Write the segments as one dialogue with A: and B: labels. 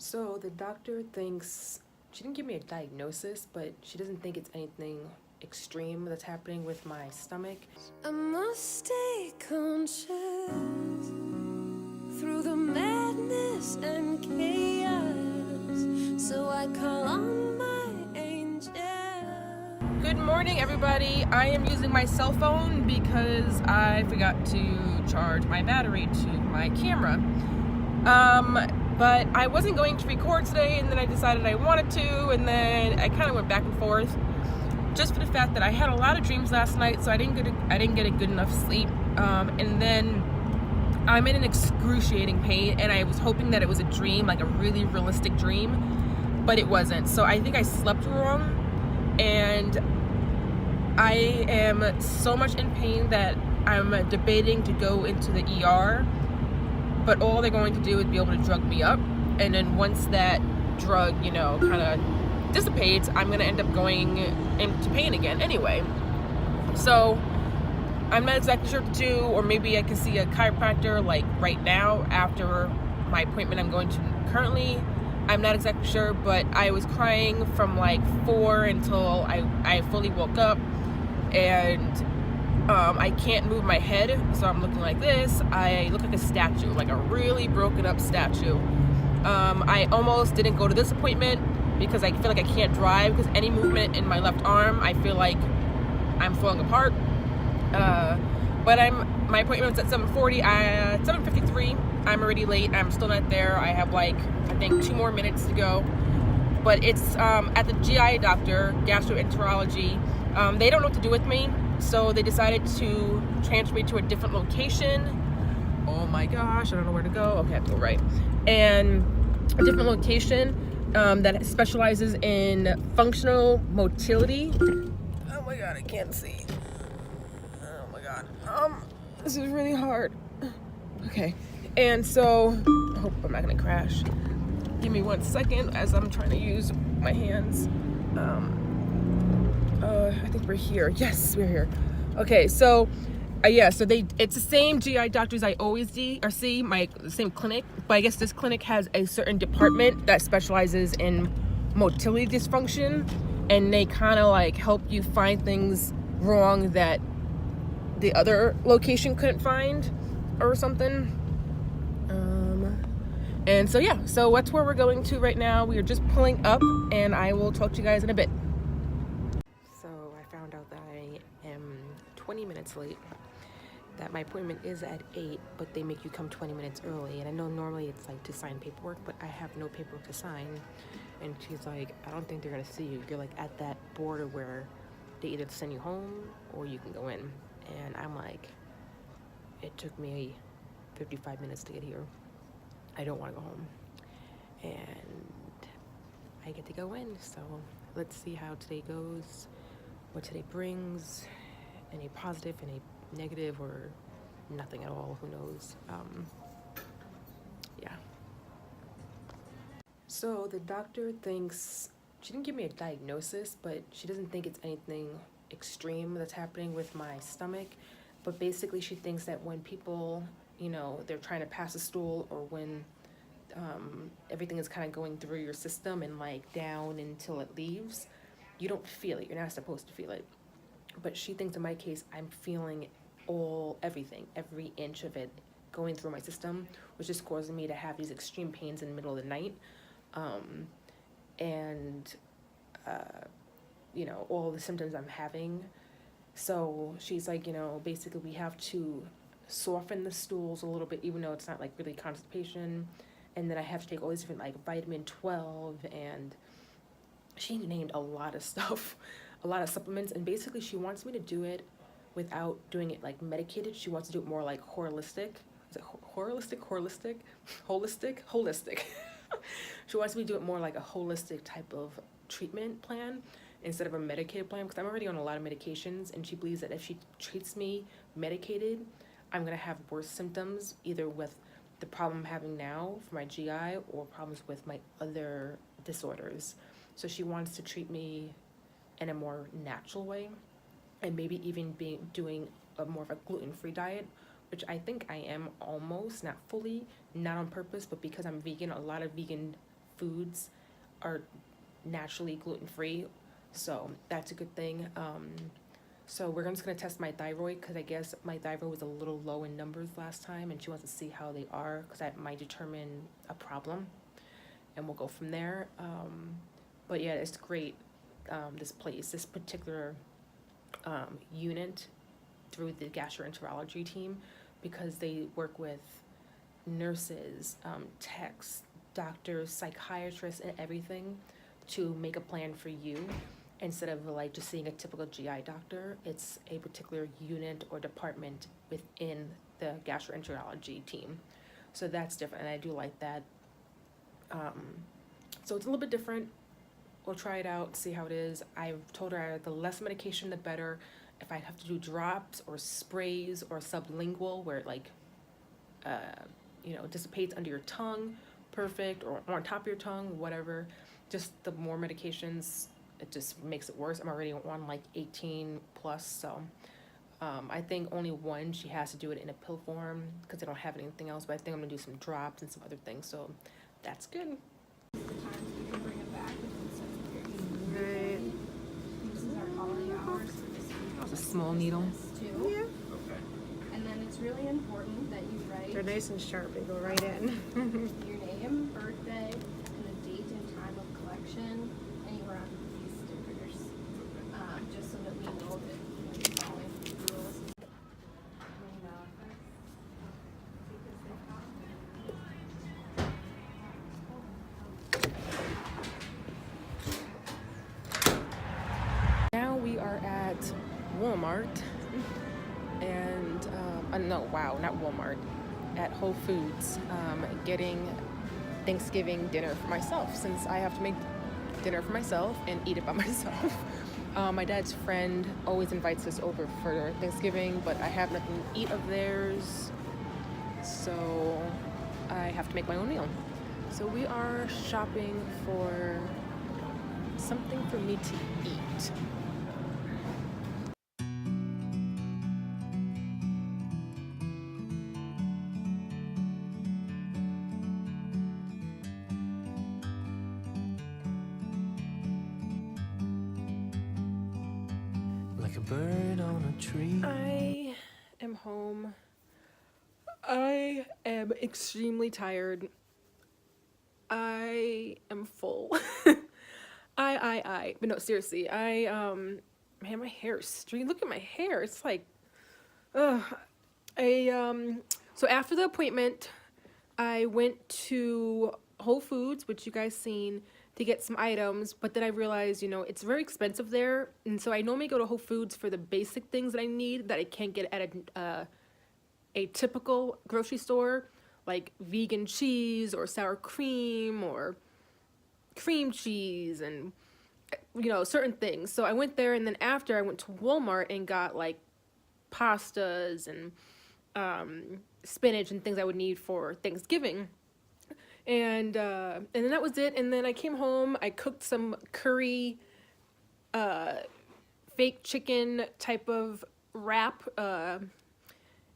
A: So the doctor thinks, she didn't give me a diagnosis, but she doesn't think it's anything extreme that's happening with my stomach.
B: I must stay conscious through the madness and chaos, so I call on my angel.
A: Good morning, everybody. I am using my cell phone because I forgot to charge my battery to my camera. But I wasn't going to record today, and then I decided I wanted to, and then I kind of went back and forth, just for the fact that I had a lot of dreams last night, so I didn't get a good enough sleep. And then I'm in an excruciating pain, and I was hoping that it was a dream, like a really realistic dream, but it wasn't. So I think I slept wrong, and I am so much in pain that I'm debating to go into the ER. But all they're going to do is be able to drug me up, and then once that drug, kind of dissipates, I'm going to end up going into pain again anyway. So I'm not exactly sure what to do, or maybe I can see a chiropractor like right now after my appointment I'm going to currently. I'm not exactly sure, but I was crying from like 4 until I fully woke up, and I can't move my head, so I'm looking like this. I look like a statue, like a really broken up statue. I almost didn't go to this appointment because I feel like I can't drive, because any movement in my left arm, I feel like I'm falling apart. But my appointment was at 7:40. 7:53. I'm already late. I'm still not there. I have I think 2 more minutes to go. But it's at the GI doctor, gastroenterology. They don't know what to do with me, so they decided to transfer me to a different location. Oh my gosh, I don't know where to go. Okay, I have to go right. And a different location that specializes in functional motility. Oh my god, I can't see. Oh my god. This is really hard. Okay. And so, I hope I'm not gonna crash. Give me 1 second as I'm trying to use my hands. I think we're here. Yes, we're here. Okay, so so it's the same GI doctors I always see, the same clinic, but I guess this clinic has a certain department that specializes in motility dysfunction, and they kind of help you find things wrong that the other location couldn't find or something. And so that's where we're going to right now. We are just pulling up, and I will talk to you guys in a bit. So I found out that I am 20 minutes late, that my appointment is at 8, but they make you come 20 minutes early. And I know normally it's to sign paperwork, but I have no paperwork to sign. And she's like, I don't think they're gonna see you. You're at that border where they either send you home or you can go in. And I'm like, it took me 55 minutes to get here. I don't want to go home, and I get to go in. So let's see how today goes, what today brings, any positive, any negative, or nothing at all. Who knows? Yeah. So the doctor thinks, she didn't give me a diagnosis, but she doesn't think it's anything extreme that's happening with my stomach. But basically she thinks that when people, they're trying to pass a stool, or when everything is kind of going through your system and down until it leaves, you don't feel it. You're not supposed to feel it. But she thinks in my case, I'm feeling everything, every inch of it going through my system, which is causing me to have these extreme pains in the middle of the night. All the symptoms I'm having. So she's like, basically we have to soften the stools a little bit, even though it's not really constipation. And then I have to take all these different vitamin 12, and she named a lot of stuff, a lot of supplements. And basically she wants me to do it without doing it medicated. She wants to do it more holistic. Is it holistic? Holistic. She wants me to do it more like a holistic type of treatment plan instead of a medicated plan, because I'm already on a lot of medications, and she believes that if she treats me medicated, I'm gonna have worse symptoms, either with the problem I'm having now for my GI or problems with my other disorders. So she wants to treat me in a more natural way, and maybe even doing a more of a gluten-free diet, which I think I am almost, not fully, not on purpose, but because I'm vegan, a lot of vegan foods are naturally gluten-free, so that's a good thing. So we're just going to test my thyroid, because I guess my thyroid was a little low in numbers last time, and she wants to see how they are, because that might determine a problem, and we'll go from there. But yeah, it's great, this particular unit through the gastroenterology team, because they work with nurses, techs, doctors, psychiatrists, and everything to make a plan for you. Instead of like just seeing a typical GI doctor, it's a particular unit or department within the gastroenterology team. So that's different, and I do like that. So it's a little bit different. We'll try it out, see how it is. I've told her the less medication, the better. If I have to do drops or sprays or sublingual, where it like, dissipates under your tongue, perfect, or on top of your tongue, whatever. Just the more medications, it just makes it worse. I'm already on like 18 plus, so I think only one, she has to do it in a pill form because they don't have anything else, but I think I'm gonna do some drops and some other things, so that's good.
C: Right.
D: This is our holiday hours for this week.
A: That was a small needle.
D: Too.
C: Yeah.
D: And then it's really important that you write
C: They're nice and sharp. They go right in.
D: your name, birthday, and the date and time of collection anywhere on these stickers, just so that we know that you're following the rules.
A: Now we are at Walmart, and not Walmart, at Whole Foods, getting Thanksgiving dinner for myself, since I have to make dinner for myself and eat it by myself. My dad's friend always invites us over for Thanksgiving, but I have nothing to eat of theirs, so I have to make my own meal. So we are shopping for something for me to eat.
E: Like a bird on a tree.
A: I am home. I am extremely tired. I am full. But no, seriously, man, my hair is stringy. Look at my hair. It's like, so after the appointment, I went to Whole Foods, which you guys seen, to get some items, but then I realized, it's very expensive there, and so I normally go to Whole Foods for the basic things that I need that I can't get at a typical grocery store, like vegan cheese or sour cream or cream cheese and certain things. So I went there, and then after I went to Walmart and got like pastas and spinach and things I would need for Thanksgiving. And then that was it. And then I came home, I cooked some curry, fake chicken type of wrap,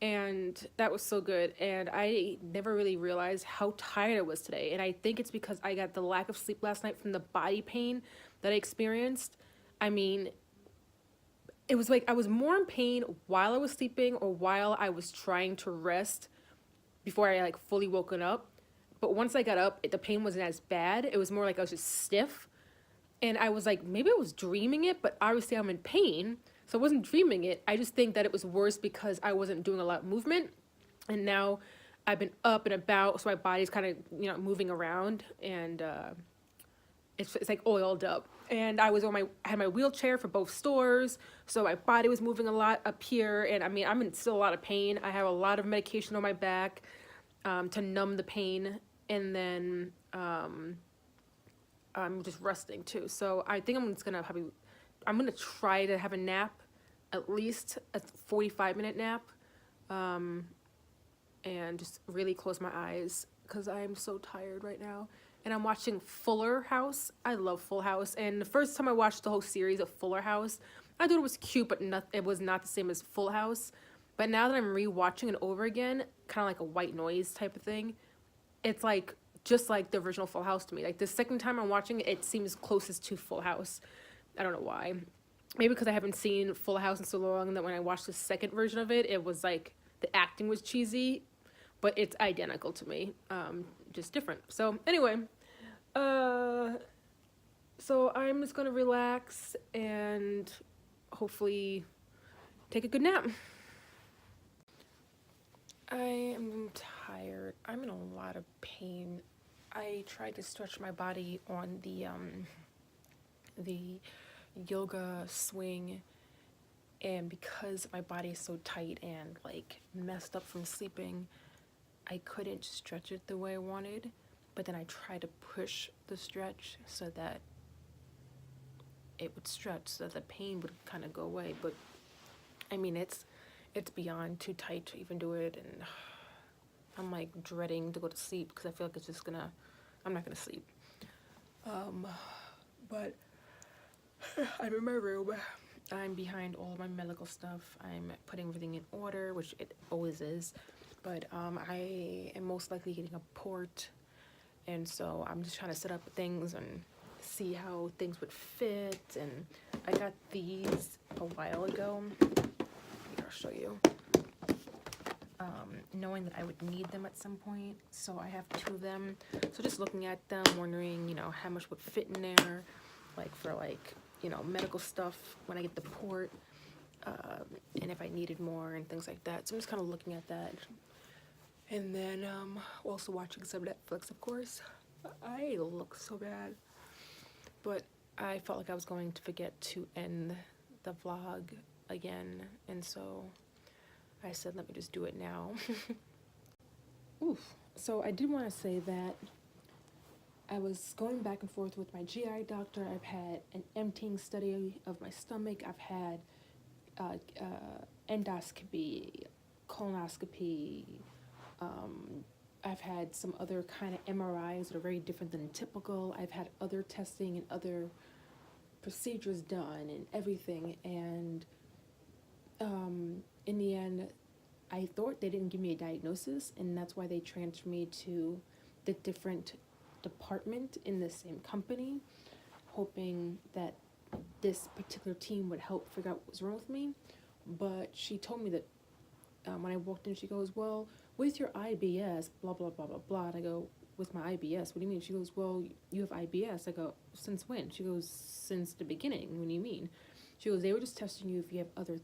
A: and that was so good. And I never really realized how tired I was today. And I think it's because I got the lack of sleep last night from the body pain that I experienced. I mean, it was like I was more in pain while I was sleeping or while I was trying to rest before I like fully woken up. But once I got up, the pain wasn't as bad. It was more like I was just stiff. And I was like, maybe I was dreaming it, but obviously I'm in pain. So I wasn't dreaming it. I just think that it was worse because I wasn't doing a lot of movement. And now I've been up and about, so my body's kind of, moving around. And it's like oiled up. And I had my wheelchair for both stores. So my body was moving a lot up here. And I mean, I'm in still a lot of pain. I have a lot of medication on my back to numb the pain. And then I'm just resting too. So I think I'm just gonna try to have a nap, at least a 45-minute nap, and just really close my eyes because I'm so tired right now. And I'm watching Fuller House. I love Full House. And the first time I watched the whole series of Fuller House, I thought it was cute, but it was not the same as Full House. But now that I'm rewatching it over again, kind of like a white noise type of thing, it's like just like the original Full House to me. Like the second time I'm watching it, it seems closest to Full House. I don't know why. Maybe because I haven't seen Full House in so long that when I watched the second version of it, it was like the acting was cheesy, but it's identical to me, just different. So anyway, so I'm just gonna relax and hopefully take a good nap. I am tired. I'm in a lot of pain. I tried to stretch my body on the yoga swing, and because my body is so tight and like messed up from sleeping, I couldn't stretch it the way I wanted. But then I tried to push the stretch so that it would stretch, so that the pain would kind of go away. But I mean, it's beyond too tight to even do it, and I'm like dreading to go to sleep because I feel like it's just I'm not gonna sleep. But I'm in my room. I'm behind all of my medical stuff. I'm putting everything in order, which it always is. But I am most likely getting a port, and so I'm just trying to set up things and see how things would fit. And I got these a while ago. Here, I'll show you. Knowing that I would need them at some point, so I have 2 of them. So just looking at them, wondering, you know, how much would fit in there, like for like, you know, medical stuff when I get the port, and if I needed more and things like that. So I'm just kind of looking at that. And then also watching some Netflix, of course. I look so bad, but I felt like I was going to forget to end the vlog again, and so I said, let me just do it now. Oof. So I did want to say that I was going back and forth with my GI doctor. I've had an emptying study of my stomach. I've had endoscopy, colonoscopy. I've had some other kind of MRIs that are very different than typical. I've had other testing and other procedures done and everything. And in the end, I thought they didn't give me a diagnosis, and that's why they transferred me to the different department in the same company, hoping that this particular team would help figure out what was wrong with me. But she told me that when I walked in, she goes, well, with your IBS, blah, blah, blah, blah, blah. And I go, with my IBS, what do you mean? She goes, well, you have IBS. I go, since when? She goes, since the beginning. What do you mean? She goes, they were just testing you if you have other